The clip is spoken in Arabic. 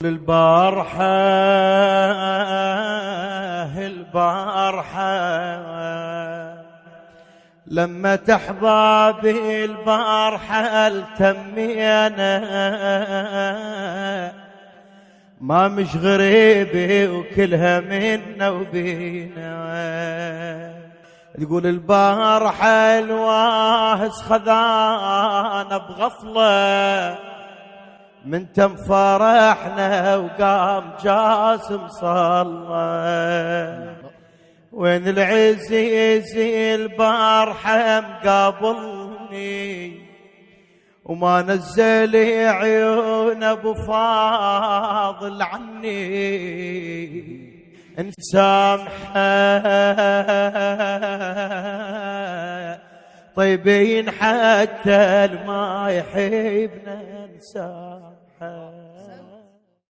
البارحة لما تحبابي البارحة التمينا ما مش غريبي وكلها منا وبينا. تقول البارحة الواهس خذانا بغفلة من تم فرحنا وقام جاسم صلى. وين العزيز البارحة مقابلني وما نزل عيون ابو فاضل عني نسامحه طيبين حتى ما يحبنا نسامحه.